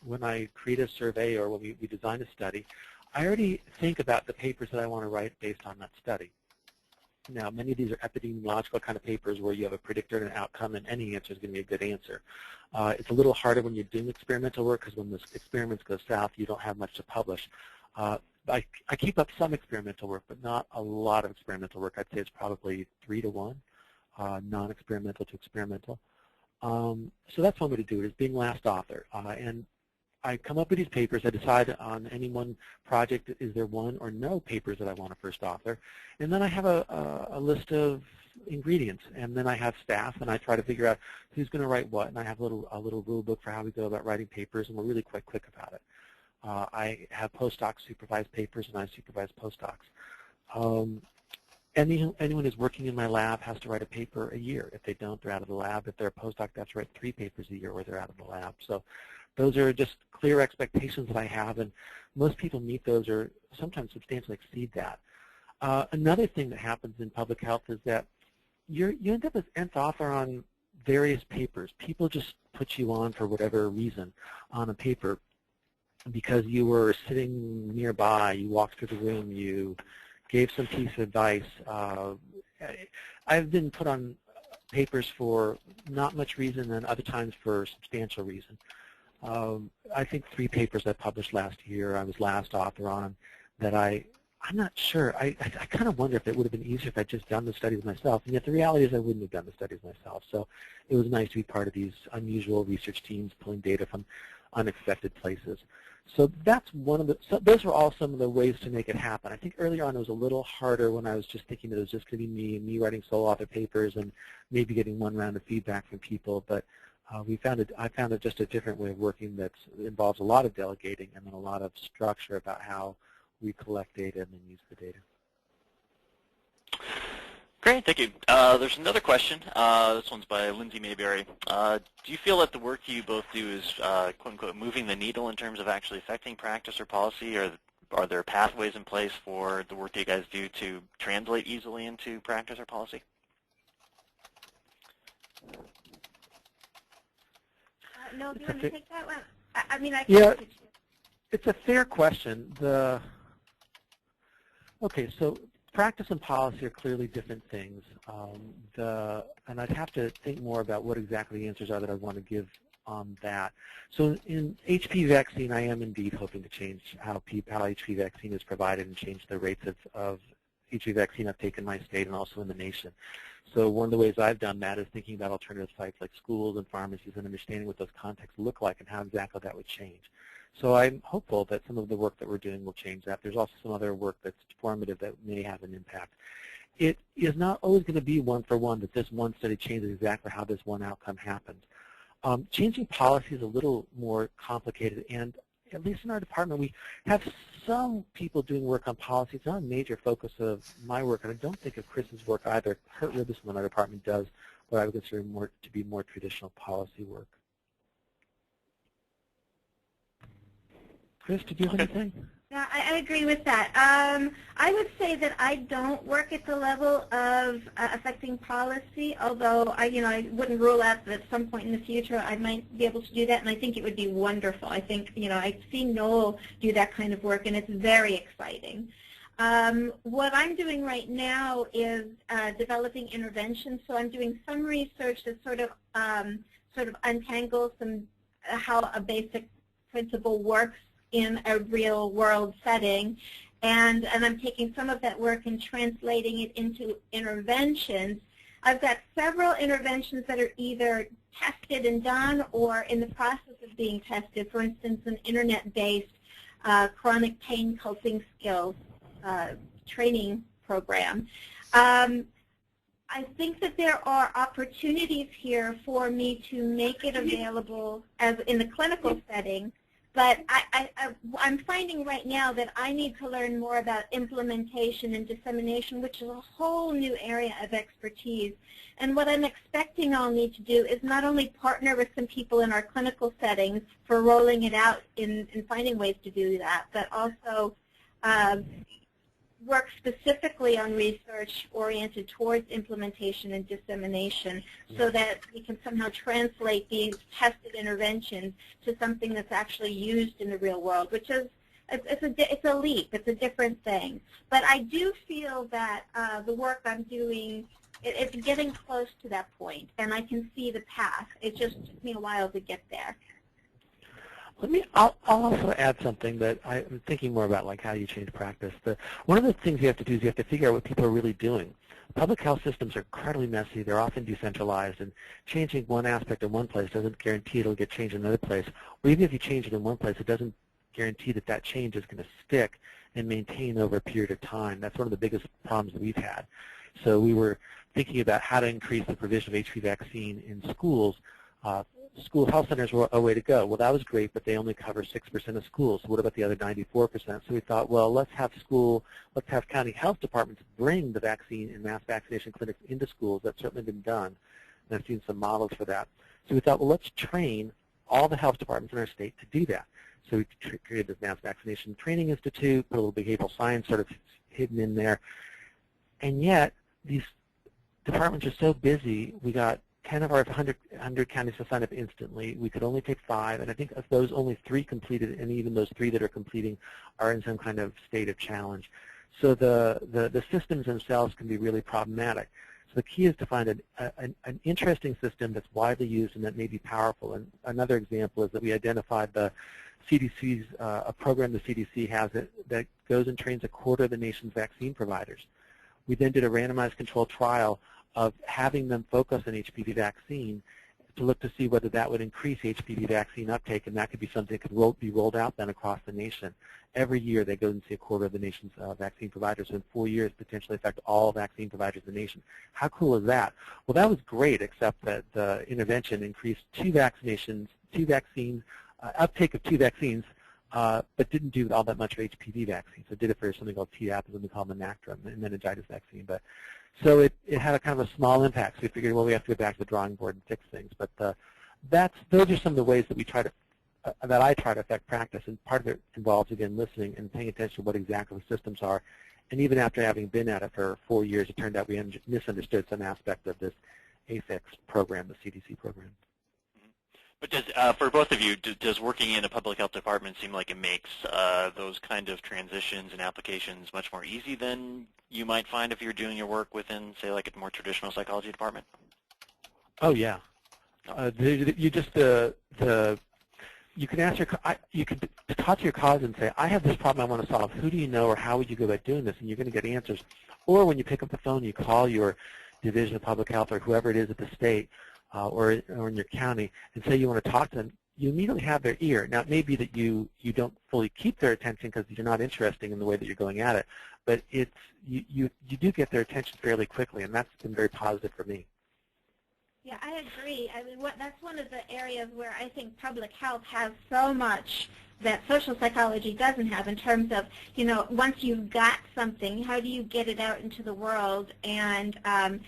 when I create a survey or when we design a study, I already think about the papers that I want to write based on that study. Now, many of these are epidemiological kind of papers where you have a predictor and an outcome, and any answer is going to be a good answer. It's a little harder when you're doing experimental work because when the experiments go south, you don't have much to publish. I keep up some experimental work, but not a lot of experimental work. I'd say it's probably 3 to 1, non-experimental to experimental. So that's one way to do it, is being last author. And I come up with these papers. I decide on any one project, is there one or no papers that I want to first author. And then I have a list of ingredients. And then I have staff, and I try to figure out who's going to write what. And I have a little rule book for how we go about writing papers, and we're really quite quick about it. I have postdocs supervise papers, and I supervise postdocs. Anyone who's working in my lab has to write a paper a year. If they don't, they're out of the lab. If they're a postdoc, they have to write 3 papers a year or they're out of the lab. So those are just clear expectations that I have, and most people meet those or sometimes substantially exceed that. Another thing that happens in public health is that you end up as nth author on various papers. People just put you on for whatever reason on a paper because you were sitting nearby, you walked through the room, you gave some piece of advice. I've been put on papers for not much reason and other times for substantial reason. I think 3 papers I published last year I was last author on that I'm not sure. I kind of wonder if it would have been easier if I'd just done the studies myself, and yet the reality is I wouldn't have done the studies myself. So it was nice to be part of these unusual research teams pulling data from unexpected places. So that's one of the, so those were all some of the ways to make it happen. I think earlier on it was a little harder when I was just thinking that it was just going to be me and me writing sole author papers and maybe getting 1 round of feedback from people, but I found it just a different way of working that involves a lot of delegating and then a lot of structure about how we collect data and then use the data. Great, thank you. There's another question. This one's by Lindsay Mayberry. Do you feel that the work you both do is, quote unquote, moving the needle in terms of actually affecting practice or policy, or are there pathways in place for the work that you guys do to translate easily into practice or policy? No, do you want to take that one? I mean, I can. Yeah, teach you. It's a fair question. Okay, so practice and policy are clearly different things. And I'd have to think more about what exactly the answers are that I want to give on that. So in HPV vaccine, I am indeed hoping to change how HPV vaccine is provided and change the rates of HPV vaccine uptake in my state and also in the nation. So one of the ways I've done that is thinking about alternative sites like schools and pharmacies and understanding what those contexts look like and how exactly that would change. So I'm hopeful that some of the work that we're doing will change that. There's also some other work that's formative that may have an impact. It is not always going to be one-for-one that this one study changes exactly how this one outcome happens. Changing policy is a little more complicated, and at least in our department, we have some people doing work on policy. It's not a major focus of my work, and I don't think of Chris's work either. Kurt Ribison in our department does what I would consider to be more traditional policy work. Chris, did you have anything? Yeah, I agree with that. I would say that I don't work at the level of affecting policy, although I wouldn't rule out that at some point in the future I might be able to do that, and I think it would be wonderful. I think, I've seen Noel do that kind of work, and it's very exciting. What I'm doing right now is developing interventions. So I'm doing some research that sort of untangles how a basic principle works in a real-world setting, and I'm taking some of that work and translating it into interventions. I've got several interventions that are either tested and done or in the process of being tested. For instance, an internet-based chronic pain coping skills training program. I think that there are opportunities here for me to make it available as in the clinical setting, but I'm finding right now that I need to learn more about implementation and dissemination, which is a whole new area of expertise. And what I'm expecting I'll need to do is not only partner with some people in our clinical settings for rolling it out in finding ways to do that, but also work specifically on research oriented towards implementation and dissemination so that we can somehow translate these tested interventions to something that's actually used in the real world, which is it's a leap. It's a different thing. But I do feel that the work I'm doing, it's getting close to that point, and I can see the path. It just took me a while to get there. I'll also add something that I'm thinking more about, like how you change practice. One of the things you have to do is you have to figure out what people are really doing. Public health systems are incredibly messy. They're often decentralized, and changing one aspect in one place doesn't guarantee it'll get changed in another place. Or even if you change it in one place, it doesn't guarantee that that change is going to stick and maintain over a period of time. That's one of the biggest problems that we've had. So we were thinking about how to increase the provision of HPV vaccine in schools. School health centers were a way to go. Well, that was great, but they only cover 6% of schools. So what about the other 94%? So we thought, well, let's have county health departments bring the vaccine and mass vaccination clinics into schools. That's certainly been done, and I've seen some models for that. So we thought, well, let's train all the health departments in our state to do that. So we created this Mass Vaccination Training Institute, put a little behavioral science sort of hidden in there. And yet, these departments are so busy, we got 10 of our 100 counties to sign up instantly. We could only take 5, and I think of those, only 3 completed, and even those 3 that are completing are in some kind of state of challenge. So the systems themselves can be really problematic. So the key is to find an interesting system that's widely used and that may be powerful. And another example is that we identified the CDC's, a program the CDC has that goes and trains a quarter of the nation's vaccine providers. We then did a randomized controlled trial of having them focus on HPV vaccine to look to see whether that would increase HPV vaccine uptake, and that could be something that could be rolled out then across the nation. Every year they go and see a quarter of the nation's vaccine providers, so in 4 years potentially affect all vaccine providers in the nation. How cool is that? Well, that was great, except that the intervention increased uptake of 2 vaccines, but didn't do all that much for HPV vaccine. So it did it for something called Tdap, and then we call menacrum, and meningitis vaccine. So it had a kind of a small impact. So we figured, well, we have to go back to the drawing board and fix things. But those are some of the ways that we try to, that I try to affect practice. And part of it involves, again, listening and paying attention to what exactly the systems are. And even after having been at it for 4 years, it turned out we misunderstood some aspect of this AFIX program, the CDC program. But does, for both of you, does working in a public health department seem like it makes those kind of transitions and applications much more easy than you might find if you're doing your work within, say, like a more traditional psychology department? Oh yeah, you can ask you can talk to your colleagues and say, I have this problem I want to solve. Who do you know, or how would you go about doing this? And you're going to get answers. Or when you pick up the phone, you call your division of public health or whoever it is at the state. Or in your county, and say you want to talk to them, you immediately have their ear. Now, it may be that you don't fully keep their attention because you're not interested in the way that you're going at it, but you do get their attention fairly quickly, and that's been very positive for me. Yeah, I agree. I mean, that's one of the areas where I think public health has so much that social psychology doesn't have in terms of, once you've got something, how do you get it out into the world? And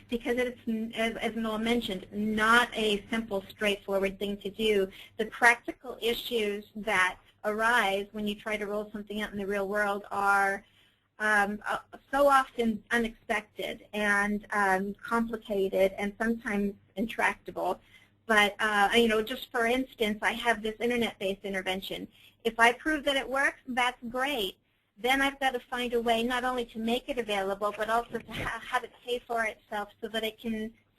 because it's, as Noel mentioned, not a simple, straightforward thing to do, the practical issues that arise when you try to roll something out in the real world are so often unexpected and complicated and sometimes intractable. But, just for instance, I have this internet-based intervention. If I prove that it works, that's great. Then I've got to find a way not only to make it available, but also to have it pay for itself so that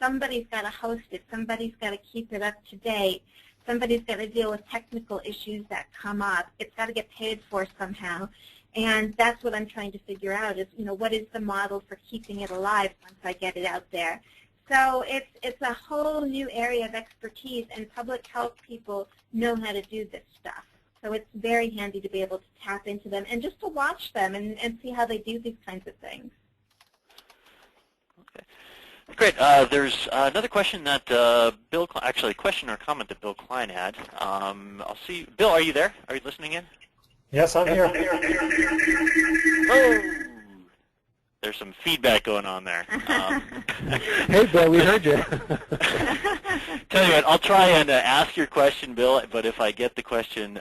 somebody's got to host it, somebody's got to keep it up to date, somebody's got to deal with technical issues that come up. It's got to get paid for somehow. And that's what I'm trying to figure out is, what is the model for keeping it alive once I get it out there. So it's a whole new area of expertise, and public health people know how to do this stuff. So it's very handy to be able to tap into them and just to watch them and see how they do these kinds of things. Okay. Great. There's another question that Bill, actually a question or comment that Bill Klein had. I'll see. Bill, are you there? Are you listening in? Yes, I'm here. Oh, there's some feedback going on there. Hey, Bill, we heard you. Tell you what, I'll try and ask your question, Bill, but if I get the question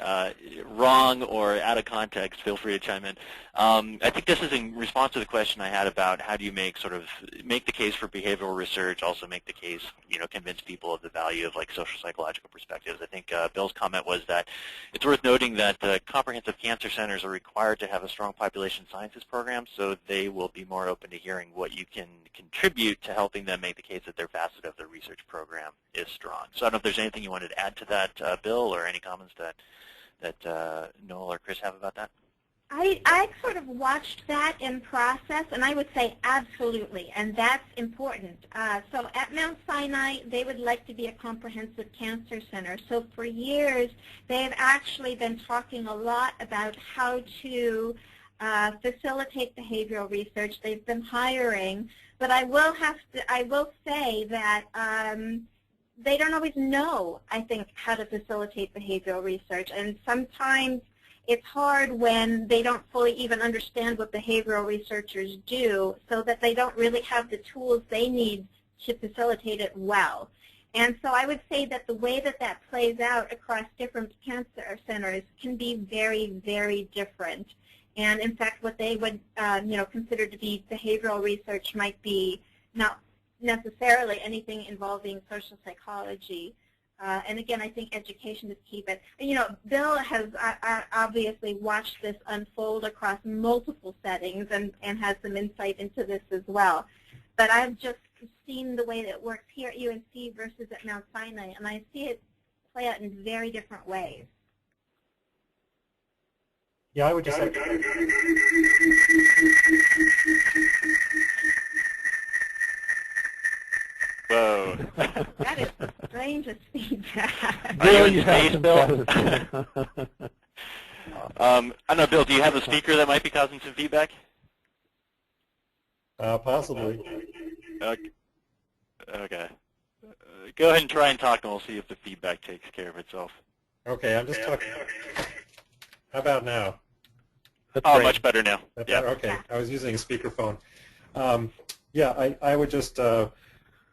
wrong or out of context, feel free to chime in. I think this is in response to the question I had about how do you make the case for behavioral research, also make the case, convince people of the value of social psychological perspectives. I think Bill's comment was that it's worth noting that comprehensive cancer centers are required to have a strong population sciences program, so they will be more open to hearing what you can contribute to helping them make the case that their facet of the research program is strong. So I don't know if there's anything you wanted to add to that, Bill, or any comments that Noel or Chris have about that. I sort of watched that in process, and I would say absolutely, and that's important. So at Mount Sinai, they would like to be a comprehensive cancer center. So for years, they've actually been talking a lot about how to facilitate behavioral research. They've been hiring, but I will say that they don't always know, I think, how to facilitate behavioral research, and sometimes it's hard when they don't fully even understand what behavioral researchers do, so that they don't really have the tools they need to facilitate it well. And so I would say that the way that plays out across different cancer centers can be very, very different. And in fact, what they would consider to be behavioral research might be not necessarily anything involving social psychology. And again, I think education is key. But Bill has obviously watched this unfold across multiple settings and has some insight into this as well. But I've just seen the way that it works here at UNC versus at Mount Sinai, and I see it play out in very different ways. Yeah, I would just like Whoa. That is the strangest feedback. Are you in space, Bill? I don't know, Bill, do you have a speaker that might be causing some feedback? Possibly. Okay. Go ahead and try and talk, and we'll see if the feedback takes care of itself. Okay, I'm just talking. How about now? Oh, much better now. Yeah. Okay, I was using a speakerphone. Yeah, I would just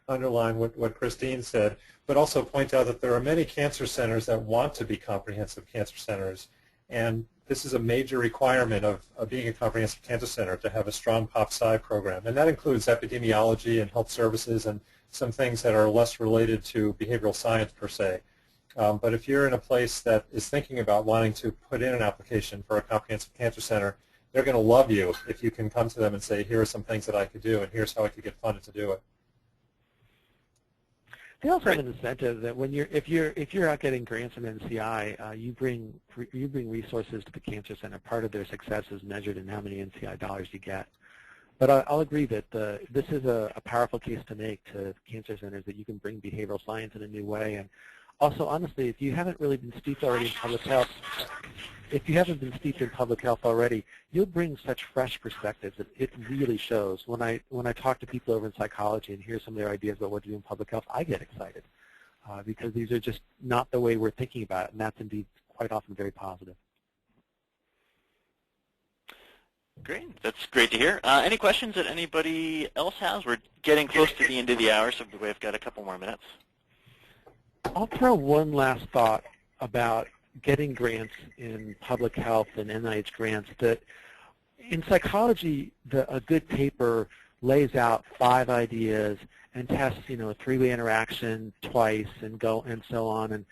underline what Christine said, but also point out that there are many cancer centers that want to be comprehensive cancer centers, and this is a major requirement of being a comprehensive cancer center, to have a strong pop-sci program, and that includes epidemiology and health services and some things that are less related to behavioral science per se. But if you're in a place that is thinking about wanting to put in an application for a comprehensive cancer center, they're going to love you if you can come to them and say, here are some things that I could do, and here's how I could get funded to do it. They also have an incentive that if you're out getting grants from NCI, you bring resources to the cancer center. Part of their success is measured in how many NCI dollars you get. But I'll agree that this is a powerful case to make to cancer centers, that you can bring behavioral science in a new way. And also, honestly, if you haven't really been steeped already in public health, already, you'll bring such fresh perspectives that it really shows. When I talk to people over in psychology and hear some of their ideas about what to do in public health, I get excited because these are just not the way we're thinking about it, and that's indeed quite often very positive. Great. That's great to hear. Any questions that anybody else has? We're getting close to the end of the hour, so we've got a couple more minutes. I'll throw one last thought about getting grants in public health and NIH grants. That in psychology, a good paper lays out 5 ideas and tests, a 3-way interaction twice and so on. And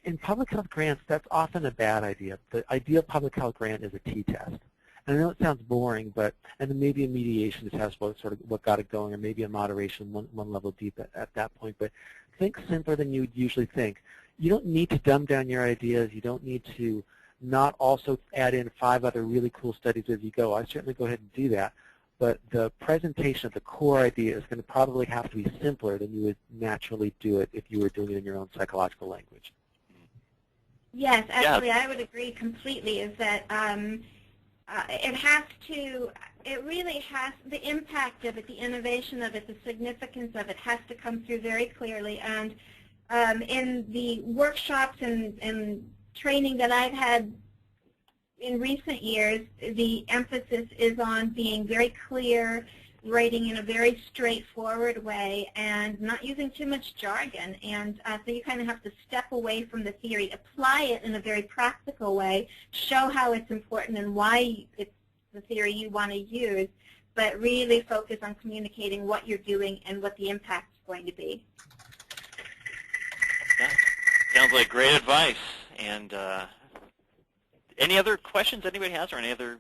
in public health grants, that's often a bad idea. The ideal public health grant is a t-test. And I know it sounds boring, and then maybe a mediation test, what got it going, or maybe a moderation one level deep at that point. But think simpler than you would usually think. You don't need to dumb down your ideas. You don't need to not also add in 5 other really cool studies as you go. I certainly go ahead and do that. But the presentation of the core idea is going to probably have to be simpler than you would naturally do it if you were doing it in your own psychological language. Yes, actually, I would agree completely. Is that it has to, it really has, the impact of it, the innovation of it, the significance of it has to come through very clearly. And in the workshops and training that I've had in recent years, the emphasis is on being very clear, writing in a very straightforward way, and not using too much jargon. And so you kind of have to step away from the theory, apply it in a very practical way, show how it's important and why it's the theory you want to use, but really focus on communicating what you're doing and what the impact is going to be. Yeah. Sounds like great advice. And any other questions anybody has, or any other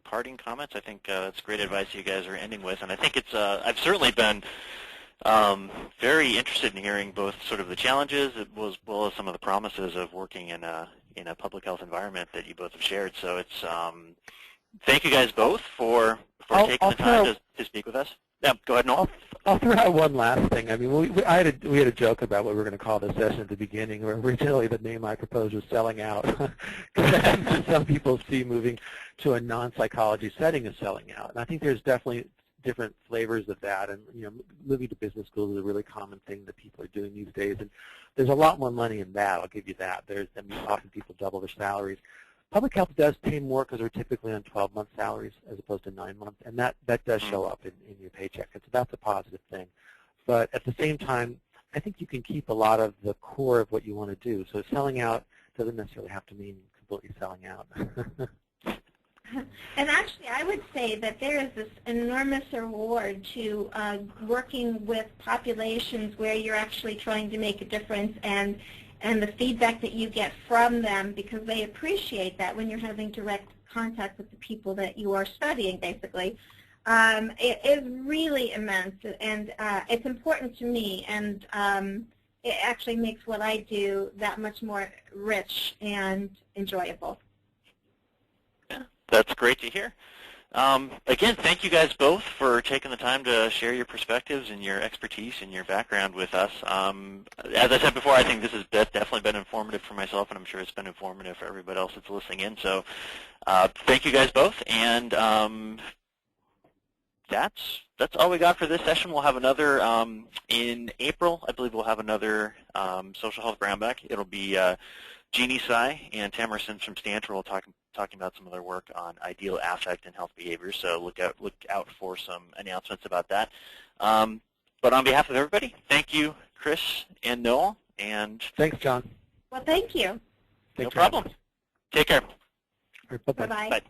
parting comments? I think that's great advice you guys are ending with, and I think it's. I've certainly been very interested in hearing both sort of the challenges as well as some of the promises of working in a public health environment that you both have shared. So it's thank you guys both for taking the time to speak with us. Yeah, go ahead, Noel. I'll throw out one last thing. I mean, we had a joke about what we were going to call this session at the beginning, where originally the name I proposed was selling out. Some people see moving to a non-psychology setting as selling out. And I think there's definitely different flavors of that. And, you know, moving to business school is a really common thing that people are doing these days. And there's a lot more money in that, I'll give you that. Often people double their salaries. Public health does pay more because we're typically on 12-month salaries as opposed to 9-month, and that does show up in your paycheck, and so that's a positive thing. But at the same time, I think you can keep a lot of the core of what you want to do. So selling out doesn't necessarily have to mean completely selling out. And actually, I would say that there is this enormous reward to working with populations where you're actually trying to make a difference, and the feedback that you get from them, because they appreciate that when you're having direct contact with the people that you are studying, basically. It is really immense, and it's important to me, and it actually makes what I do that much more rich and enjoyable. Yeah, that's great to hear. Again, thank you guys both for taking the time to share your perspectives and your expertise and your background with us. As I said before, I think this has definitely been informative for myself, and I'm sure it's been informative for everybody else that's listening in. So thank you guys both, and that's all we got for this session. We'll have another in April. I believe we'll have another social health brown bag. It'll be Jeannie Tsai and Tamara Sims from Stanford will talking about some of their work on ideal affect and health behaviors. So look out for some announcements about that. But on behalf of everybody, thank you, Chris and Noel. And thanks, John. Well, thank you. No problem. Take care. Bye-bye. Bye-bye. Bye.